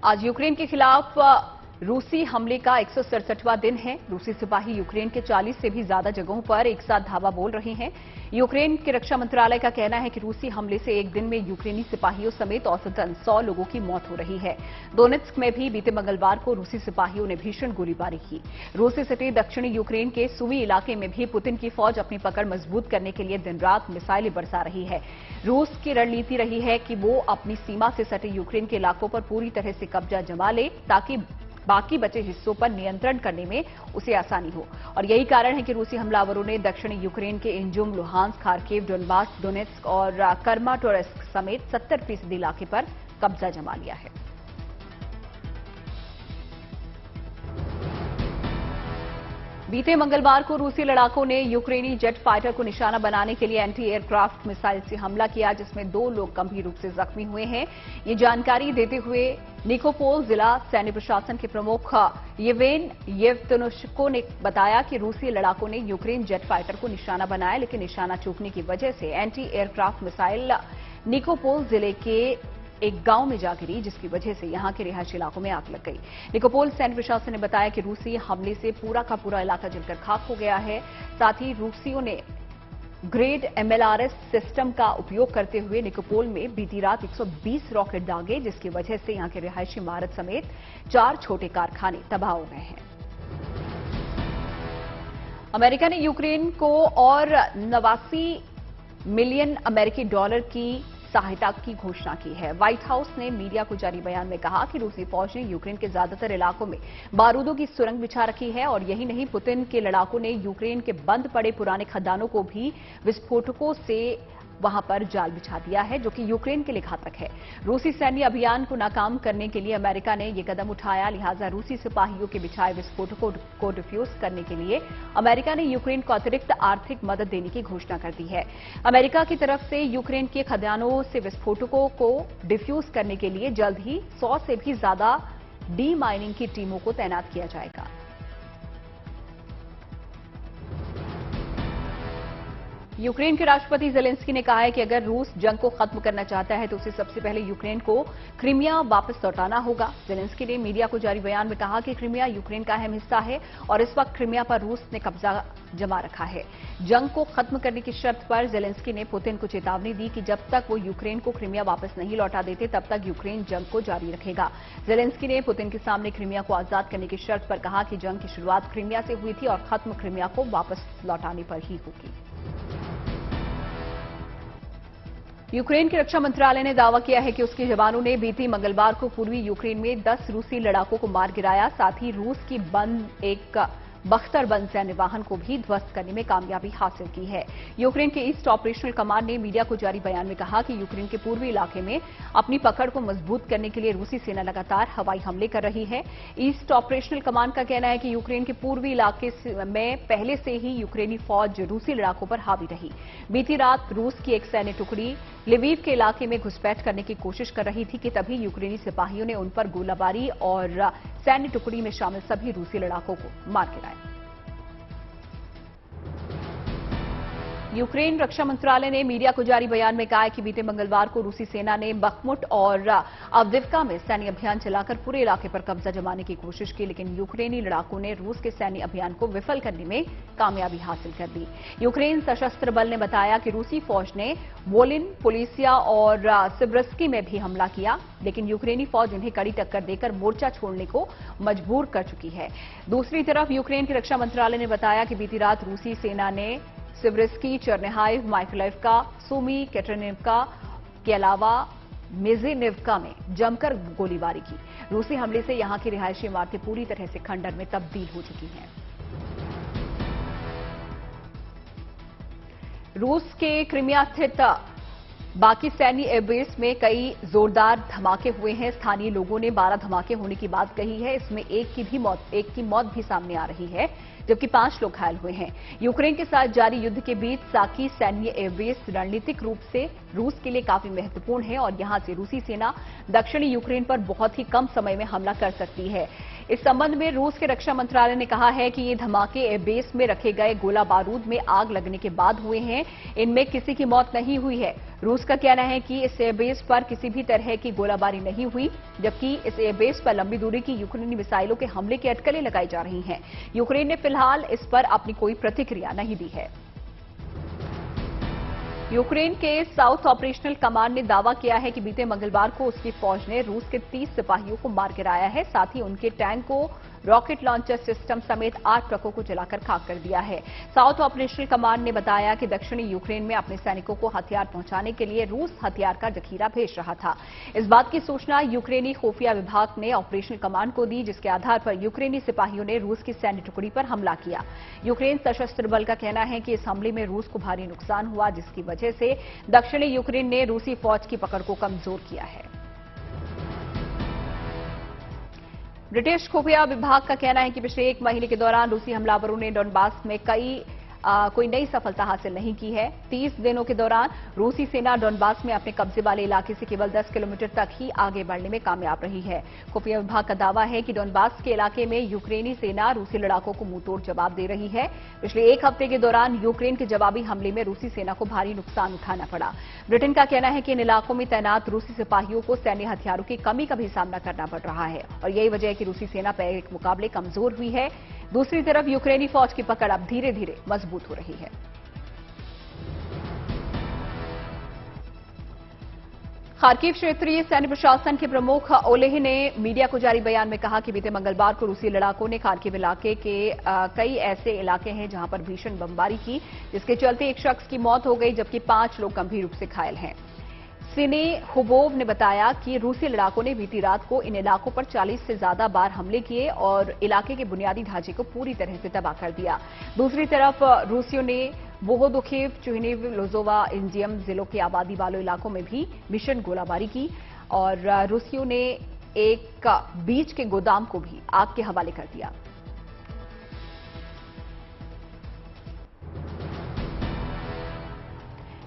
आज यूक्रेन के खिलाफ रूसी हमले का 167वां दिन है। रूसी सिपाही यूक्रेन के 40 से भी ज्यादा जगहों पर एक साथ धावा बोल रहे हैं। यूक्रेन के रक्षा मंत्रालय का कहना है कि रूसी हमले से एक दिन में यूक्रेनी सिपाहियों समेत औसतन 100 लोगों की मौत हो रही है। दोनेत्स्क में भी बीते मंगलवार को रूसी सिपाहियों ने भीषण गोलीबारी की। रूस से सटे दक्षिणी यूक्रेन के सुमी इलाके में भी पुतिन की फौज अपनी पकड़ मजबूत करने के लिए दिन रात मिसाइलें बरसा रही है। रूस की रणनीति रही है कि वो अपनी सीमा से सटे यूक्रेन के इलाकों पर पूरी तरह से कब्जा जमा ले ताकि बाकी बचे हिस्सों पर नियंत्रण करने में उसे आसानी हो। और यही कारण है कि रूसी हमलावरों ने दक्षिणी यूक्रेन के इंजुम, लुहांस्क, खार्किव, डोनबास, डोनेत्स्क और कर्माटोरेस्क समेत 70% इलाके पर कब्जा जमा लिया है। बीते मंगलवार को रूसी लड़ाकों ने यूक्रेनी जेट फाइटर को निशाना बनाने के लिए एंटी एयरक्राफ्ट मिसाइल से हमला किया, जिसमें 2 लोग गंभीर रूप से जख्मी हुए हैं। ये जानकारी देते हुए निकोपोल जिला सैन्य प्रशासन के प्रमुख येवेन येवतुनुशको ने बताया कि रूसी लड़ाकों ने यूक्रेन जेट फाइटर को निशाना बनाया, लेकिन निशाना चूकने की वजह से एंटी एयरक्राफ्ट मिसाइल निकोपोल जिले के एक गांव में जा गिरी, जिसकी वजह से यहां के रिहायशी इलाकों में आग लग गई। निकोपोल सैन्य प्रशासन ने बताया कि रूसी हमले से पूरा का पूरा इलाका जलकर खाक हो गया है। साथ ही रूसियों ने ग्रेड MLRS सिस्टम का उपयोग करते हुए निकोपोल में बीती रात 120 रॉकेट दागे, जिसकी वजह से यहां के रिहायशी इमारत समेत 4 छोटे कारखाने तबाह हो गए हैं। अमेरिका ने यूक्रेन को और 89 मिलियन अमेरिकी डॉलर की सहायता की घोषणा की है। व्हाइट हाउस ने मीडिया को जारी बयान में कहा कि रूसी फौज ने यूक्रेन के ज्यादातर इलाकों में बारूदों की सुरंग बिछा रखी है और यही नहीं, पुतिन के लड़ाकों ने यूक्रेन के बंद पड़े पुराने खदानों को भी विस्फोटकों से वहां पर जाल बिछा दिया है, जो कि यूक्रेन के लिए घातक है। रूसी सैन्य अभियान को नाकाम करने के लिए अमेरिका ने यह कदम उठाया, लिहाजा रूसी सिपाहियों के बिछाए विस्फोटकों को डिफ्यूज करने के लिए अमेरिका ने यूक्रेन को अतिरिक्त आर्थिक मदद देने की घोषणा कर दी है। अमेरिका की तरफ से यूक्रेन के खदानों से विस्फोटकों को डिफ्यूज करने के लिए जल्द ही 100 से भी ज्यादा डी माइनिंग की टीमों को तैनात किया जाएगा। यूक्रेन के राष्ट्रपति जेलेंस्की ने कहा है कि अगर रूस जंग को खत्म करना चाहता है तो उसे सबसे पहले यूक्रेन को क्रीमिया वापस लौटाना होगा। जेलेंस्की ने मीडिया को जारी बयान में कहा कि क्रीमिया यूक्रेन का अहम हिस्सा है और इस वक्त क्रीमिया पर रूस ने कब्जा जमा रखा है। जंग को खत्म करने की शर्त पर जेलेंस्की ने पुतिन को चेतावनी दी कि जब तक वो यूक्रेन को क्रीमिया वापस नहीं लौटा देते तब तक यूक्रेन जंग को जारी रखेगा। जेलेंस्की ने पुतिन के सामने क्रीमिया को आजाद करने की शर्त पर कहा कि जंग की शुरुआत क्रीमिया से हुई थी और खत्म क्रीमिया को वापस लौटाने पर ही होगी। यूक्रेन के रक्षा मंत्रालय ने दावा किया है कि उसके जवानों ने बीती मंगलवार को पूर्वी यूक्रेन में 10 रूसी लड़ाकों को मार गिराया। साथ ही रूस की बंद एक बख्तरबंद सैन्य वाहन को भी ध्वस्त करने में कामयाबी हासिल की है। यूक्रेन के ईस्ट ऑपरेशनल कमांड ने मीडिया को जारी बयान में कहा कि यूक्रेन के पूर्वी इलाके में अपनी पकड़ को मजबूत करने के लिए रूसी सेना लगातार हवाई हमले कर रही है। ईस्ट ऑपरेशनल कमांड का कहना है कि यूक्रेन के पूर्वी इलाके में पहले से ही यूक्रेनी फौज रूसी लड़ाकों पर हावी रही। बीती रात रूस की एक सैन्य टुकड़ी लिवीव के इलाके में घुसपैठ करने की कोशिश कर रही थी कि तभी यूक्रेनी सिपाहियों ने उन पर गोलाबारी और सैन्य टुकड़ी में शामिल सभी रूसी लड़ाकों को मार गिराया। यूक्रेन रक्षा मंत्रालय ने मीडिया को जारी बयान में कहा है कि बीते मंगलवार को रूसी सेना ने बखमुट और अवदिवका में सैन्य अभियान चलाकर पूरे इलाके पर कब्जा जमाने की कोशिश की, लेकिन यूक्रेनी लड़ाकों ने रूस के सैन्य अभियान को विफल करने में कामयाबी हासिल कर दी। यूक्रेन सशस्त्र बल ने बताया कि रूसी फौज ने वोलिन, पोलिसिया और सिब्रस्की में भी हमला किया, लेकिन यूक्रेनी फौज उन्हें कड़ी टक्कर देकर मोर्चा छोड़ने को मजबूर कर चुकी है। दूसरी तरफ यूक्रेन के रक्षा मंत्रालय ने बताया कि बीती रात रूसी सेना ने सिब्रस्की, चर्निहाइव, माइकोलाइवका, सुमी, कैटरनिवका के अलावा मेजेनिवका में जमकर गोलीबारी की। रूसी हमले से यहां की रिहायशी इमारतें पूरी तरह से खंडर में तब्दील हो चुकी हैं। रूस के क्रीमिया स्थित बाकी सैन्य एयरबेस में कई जोरदार धमाके हुए हैं। स्थानीय लोगों ने 12 धमाके होने की बात कही है। इसमें एक की मौत भी सामने आ रही है, जबकि 5 लोग घायल हुए हैं। यूक्रेन के साथ जारी युद्ध के बीच साकी सैन्य एयरबेस रणनीतिक रूप से रूस के लिए काफी महत्वपूर्ण है और यहां से रूसी सेना दक्षिणी यूक्रेन पर बहुत ही कम समय में हमला कर सकती है। इस संबंध में रूस के रक्षा मंत्रालय ने कहा है कि ये धमाके एयरबेस में रखे गए गोला बारूद में आग लगने के बाद हुए हैं। इनमें किसी की मौत नहीं हुई है। रूस का कहना है कि इस एयरबेस पर किसी भी तरह की गोलाबारी नहीं हुई, जबकि इस एयरबेस पर लंबी दूरी की यूक्रेनी मिसाइलों के हमले की अटकलें लगाई जा रही हैं। यूक्रेन ने फिलहाल इस पर अपनी कोई प्रतिक्रिया नहीं दी है। यूक्रेन के साउथ ऑपरेशनल कमांड ने दावा किया है कि बीते मंगलवार को उसकी फौज ने रूस के 30 सिपाहियों को मार गिराया है। साथ ही उनके टैंक को रॉकेट लॉन्चर सिस्टम समेत 8 ट्रकों को जलाकर खाक कर दिया है। साउथ ऑपरेशनल कमांड ने बताया कि दक्षिणी यूक्रेन में अपने सैनिकों को हथियार पहुंचाने के लिए रूस हथियार का जखीरा भेज रहा था। इस बात की सूचना यूक्रेनी खुफिया विभाग ने ऑपरेशनल कमांड को दी, जिसके आधार पर यूक्रेनी सिपाहियों ने रूस की सैन्य टुकड़ी पर हमला किया। यूक्रेन सशस्त्र बल का कहना है कि इस हमले में रूस को भारी नुकसान हुआ, जिसकी वजह से दक्षिणी यूक्रेन ने रूसी फौज की पकड़ को कमजोर किया है। ब्रिटिश खुफिया विभाग का कहना है कि पिछले 1 महीने के दौरान रूसी हमलावरों ने डोनबास में कोई नई सफलता हासिल नहीं की है। 30 दिनों के दौरान रूसी सेना डोनबास में अपने कब्जे वाले इलाके से केवल 10 किलोमीटर तक ही आगे बढ़ने में कामयाब रही है। खुफिया विभाग का दावा है कि डोनबास के इलाके में यूक्रेनी सेना रूसी लड़ाकों को मुंहतोड़ जवाब दे रही है। पिछले 1 हफ्ते के दौरान यूक्रेन के जवाबी हमले में रूसी सेना को भारी नुकसान उठाना पड़ा। ब्रिटेन का कहना है कि इन इलाकों में तैनात रूसी सिपाहियों को सैन्य हथियारों की कमी का भी सामना करना पड़ रहा है और यही वजह है कि रूसी सेना पैरिक मुकाबले कमजोर हुई है। दूसरी तरफ यूक्रेनी फौज की पकड़ अब धीरे धीरे मजबूत हो रही है। खार्किव क्षेत्रीय सैन्य प्रशासन के प्रमुख ओलेह ने मीडिया को जारी बयान में कहा कि बीते मंगलवार को रूसी लड़ाकों ने खार्किव इलाके के कई ऐसे इलाके हैं जहां पर भीषण बमबारी की, जिसके चलते एक शख्स की मौत हो गई, जबकि 5 लोग गंभीर रूप से घायल हैं। सिने हुबोव ने बताया कि रूसी लड़ाकों ने बीती रात को इन इलाकों पर 40 से ज्यादा बार हमले किए और इलाके के बुनियादी ढांचे को पूरी तरह से तबाह कर दिया। दूसरी तरफ रूसियों ने बोगोदुखेव, चुहनेव, लोजोवा, इंजियम जिलों के आबादी वालों इलाकों में भी भीषण गोलाबारी की और रूसियों ने एक बीज के गोदाम को भी आग के हवाले कर दिया।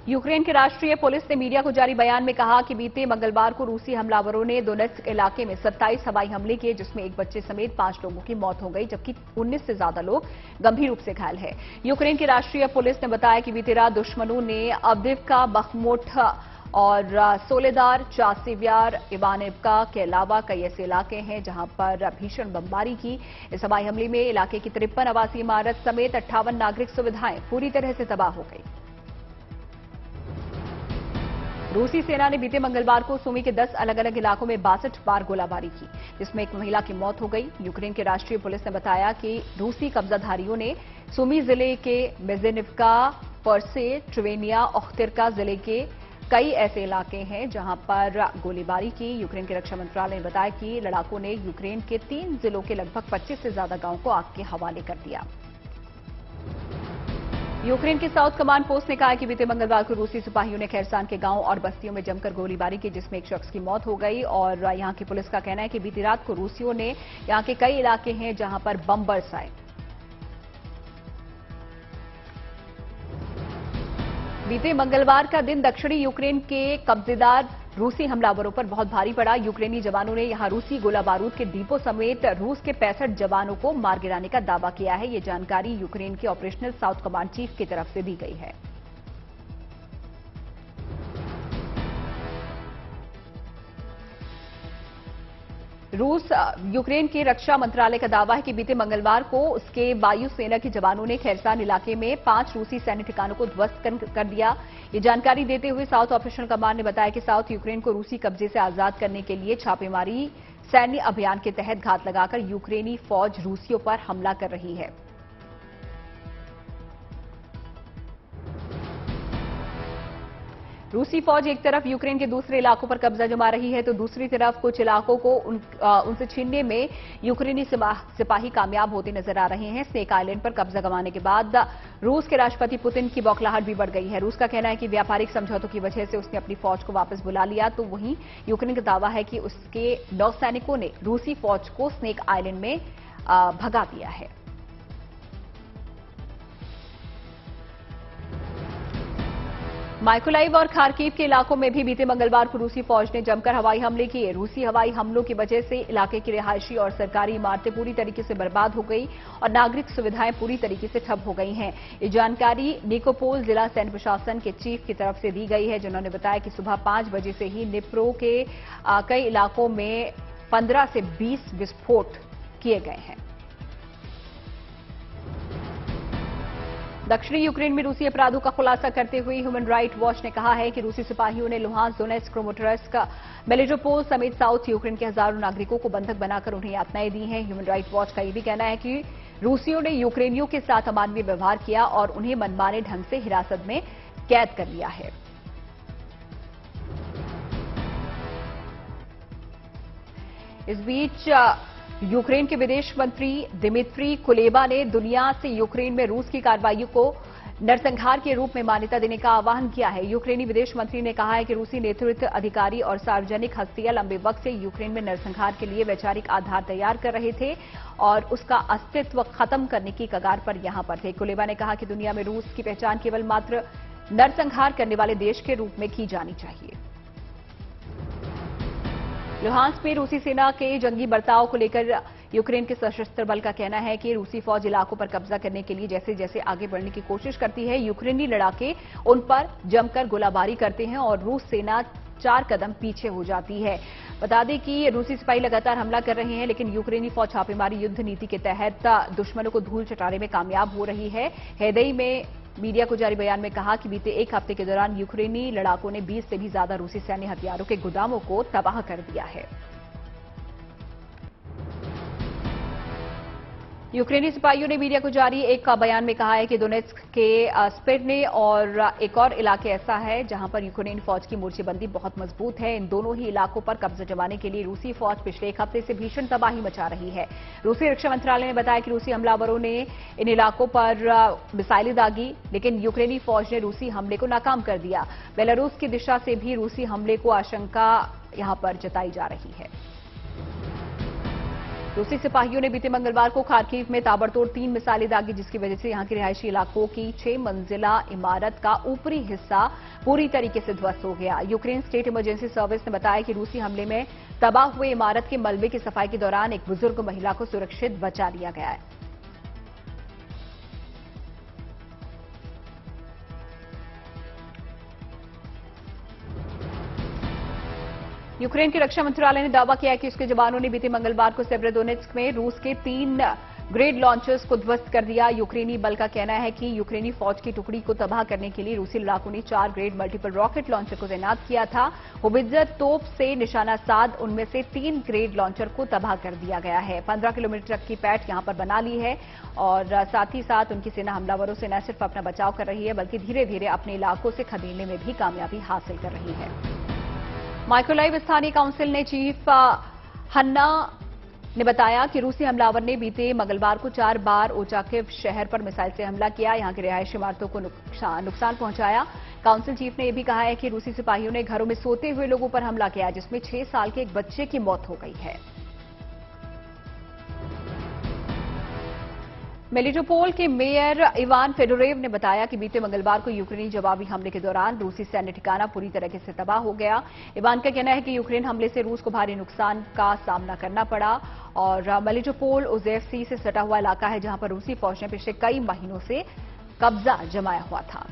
यूक्रेन के राष्ट्रीय पुलिस ने मीडिया को जारी बयान में कहा कि बीते मंगलवार को रूसी हमलावरों ने दोनेत्स्क इलाके में 27 हवाई हमले किए, जिसमें एक बच्चे समेत 5 लोगों की मौत हो गई, जबकि 19 से ज्यादा लोग गंभीर रूप से घायल हैं। यूक्रेन की राष्ट्रीय पुलिस ने बताया कि बीती रात दुश्मनों ने अवदिव्का, बखमुट और सोलेदार, चासिव्यार, इवानिवका के अलावा कई ऐसे इलाके हैं जहां पर भीषण बमबारी की। इस हवाई हमले में इलाके की 53 आवासीय इमारत समेत 58 नागरिक सुविधाएं पूरी तरह से तबाह हो गई। रूसी सेना ने बीते मंगलवार को सुमी के 10 अलग अलग इलाकों में 62 बार गोलाबारी की, जिसमें एक महिला की मौत हो गई। यूक्रेन के राष्ट्रीय पुलिस ने बताया कि रूसी कब्जाधारियों ने सुमी जिले के मेजेनिवका, पर्से, ट्रिवेनिया, ओख्तिरका जिले के कई ऐसे इलाके हैं जहां पर गोलीबारी की। यूक्रेन के रक्षा मंत्रालय ने बताया कि लड़ाकों ने यूक्रेन के 3 जिलों के लगभग 25 से ज्यादा गांवों को आग के हवाले कर दिया। यूक्रेन के साउथ कमांड पोस्ट ने कहा कि बीते मंगलवार को रूसी सिपाहियों ने खैरसान के गांव और बस्तियों में जमकर गोलीबारी की, जिसमें एक शख्स की मौत हो गई और यहां की पुलिस का कहना है कि बीती रात को रूसियों ने यहां के कई इलाके हैं जहां पर बम बरसाए। बीते मंगलवार का दिन दक्षिणी यूक्रेन के कब्जेदार रूसी हमलावरों पर बहुत भारी पड़ा। यूक्रेनी जवानों ने यहां रूसी गोला बारूद के डिपो समेत रूस के 65 जवानों को मार गिराने का दावा किया है। ये जानकारी यूक्रेन के ऑपरेशनल साउथ कमांड चीफ की तरफ से दी गई है। यूक्रेन के रक्षा मंत्रालय का दावा है कि बीते मंगलवार को उसके वायुसेना के जवानों ने खैरसान इलाके में 5 रूसी सैन्य ठिकानों को ध्वस्त कर दिया। ये जानकारी देते हुए साउथ ऑपरेशनल कमांड ने बताया कि साउथ यूक्रेन को रूसी कब्जे से आजाद करने के लिए छापेमारी सैन्य अभियान के तहत घात लगाकर यूक्रेनी फौज रूसियों पर हमला कर रही है। रूसी फौज एक तरफ यूक्रेन के दूसरे इलाकों पर कब्जा जमा रही है, तो दूसरी तरफ कुछ इलाकों को उनसे छीनने में यूक्रेनी सिपाही कामयाब होते नजर आ रहे हैं। स्नेक आइलैंड पर कब्जा गंवाने के बाद रूस के राष्ट्रपति पुतिन की बौखलाहट भी बढ़ गई है। रूस का कहना है कि व्यापारिक समझौतों की वजह से उसने अपनी फौज को वापस बुला लिया, तो वहीं यूक्रेन का दावा है कि उसके नौसैनिकों ने रूसी फौज को स्नेक आइलैंड में भगा दिया है। माइकोलाइव और खार्किव के इलाकों में भी बीते मंगलवार को रूसी फौज ने जमकर हवाई हमले किए। रूसी हवाई हमलों की वजह से इलाके की रिहायशी और सरकारी इमारतें पूरी तरीके से बर्बाद हो गई और नागरिक सुविधाएं पूरी तरीके से ठप हो गई हैं। ये जानकारी निकोपोल जिला सैन्य प्रशासन के चीफ की तरफ से दी गई है, जिन्होंने बताया कि सुबह 5 बजे से ही निप्रो के कई इलाकों में 15 से 20 विस्फोट किए गए हैं। दक्षिणी यूक्रेन में रूसी अपराधों का खुलासा करते हुए ह्यूमन राइट वॉच ने कहा है कि रूसी सिपाहियों ने लुहांस्क, दोनेत्स्क, क्रामाटोर्स्क, मेलिटोपोल समेत साउथ यूक्रेन के हजारों नागरिकों को बंधक बनाकर उन्हें यातनाएं दी हैं। ह्यूमन राइट वॉच का यह भी कहना है कि रूसियों ने यूक्रेनियों के साथ अमानवीय व्यवहार किया और उन्हें मनमाने ढंग से हिरासत में कैद कर लिया है। इस बीच यूक्रेन के विदेश मंत्री दिमित्री कुलेबा ने दुनिया से यूक्रेन में रूस की कार्रवाइयों को नरसंहार के रूप में मान्यता देने का आह्वान किया है। यूक्रेनी विदेश मंत्री ने कहा है कि रूसी नेतृत्व, अधिकारी और सार्वजनिक हस्तियां लंबे वक्त से यूक्रेन में नरसंहार के लिए वैचारिक आधार तैयार कर रहे थे और उसका अस्तित्व खत्म करने की कगार पर यहां पर थे। कुलेबा ने कहा कि दुनिया में रूस की पहचान केवल मात्र नरसंहार करने वाले देश के रूप में की जानी चाहिए। लुहांस्क में रूसी सेना के जंगी बर्ताव को लेकर यूक्रेन के सशस्त्र बल का कहना है कि रूसी फौज इलाकों पर कब्जा करने के लिए जैसे जैसे आगे बढ़ने की कोशिश करती है, यूक्रेनी लड़ाके उन पर जमकर गोलाबारी करते हैं और रूस सेना 4 कदम पीछे हो जाती है। बता दें कि रूसी सिपाही लगातार हमला कर रहे हैं, लेकिन यूक्रेनी फौज छापेमारी युद्ध नीति के तहत दुश्मनों को धूल चटाने में कामयाब हो रही है। हेदई में मीडिया को जारी बयान में कहा कि बीते एक हफ्ते के दौरान यूक्रेनी लड़ाकों ने 20 से भी ज्यादा रूसी सैन्य हथियारों के गोदामों को तबाह कर दिया है। यूक्रेनी सिपाहियों ने मीडिया को जारी एक बयान में कहा है कि दोनेत्स्क के स्पिरने और एक और इलाके ऐसा है जहां पर यूक्रेनी फौज की मोर्चेबंदी बहुत मजबूत है। इन दोनों ही इलाकों पर कब्जा जमाने के लिए रूसी फौज पिछले एक हफ्ते से भीषण तबाही मचा रही है। रूसी रक्षा मंत्रालय ने बताया कि रूसी हमलावरों ने इन इलाकों पर मिसाइलें दागी, लेकिन यूक्रेनी फौज ने रूसी हमले को नाकाम कर दिया। बेलारूस की दिशा से भी रूसी हमले को आशंका यहां पर जताई जा रही है। रूसी सिपाहियों ने बीते मंगलवार को खार्किव में ताबड़तोड़ 3 मिसाइलें दागी, जिसकी वजह से यहां के रिहायशी इलाकों की 6 मंजिला इमारत का ऊपरी हिस्सा पूरी तरीके से ध्वस्त हो गया। यूक्रेन स्टेट इमरजेंसी सर्विस ने बताया कि रूसी हमले में तबाह हुए इमारत के मलबे की सफाई के दौरान एक बुजुर्ग महिला को सुरक्षित बचा लिया गया है। यूक्रेन के रक्षा मंत्रालय ने दावा किया कि उसके जवानों ने बीते मंगलवार को सेवेरोडोनेत्स्क में रूस के 3 ग्रेड लॉन्चर्स को ध्वस्त कर दिया। यूक्रेनी बल का कहना है कि यूक्रेनी फौज की टुकड़ी को तबाह करने के लिए रूसी लड़ाकों ने 4 ग्रेड मल्टीपल रॉकेट लॉन्चर को तैनात किया था। होवित्जर तोप से निशाना साध उनमें से 3 ग्रेड लॉन्चर को तबाह कर दिया गया है। 15 किलोमीटर तक की पैठ यहां पर बना ली है और साथ ही साथ उनकी सेना हमलावरों से न सिर्फ अपना बचाव कर रही है, बल्कि धीरे धीरे अपने इलाकों से खदेड़ने में भी कामयाबी हासिल कर रही है। माइकोलाइव स्थानीय काउंसिल ने चीफ हन्ना ने बताया कि रूसी हमलावर ने बीते मंगलवार को 4 बार ओचाकिव शहर पर मिसाइल से हमला किया, यहां की रिहायशी इमारतों को नुकसान पहुंचाया। काउंसिल चीफ ने यह भी कहा है कि रूसी सिपाहियों ने घरों में सोते हुए लोगों पर हमला किया, जिसमें 6 साल के एक बच्चे की मौत हो गई है। मेलिटोपोल के मेयर इवान फेडोरेव ने बताया कि बीते मंगलवार को यूक्रेनी जवाबी हमले के दौरान रूसी सैन्य ठिकाना पूरी तरह से तबाह हो गया। इवान का कहना है कि यूक्रेन हमले से रूस को भारी नुकसान का सामना करना पड़ा और मेलिटोपोल ओजेफ सी से सटा हुआ इलाका है, जहां पर रूसी फौज ने पिछले कई महीनों से कब्जा जमाया हुआ था।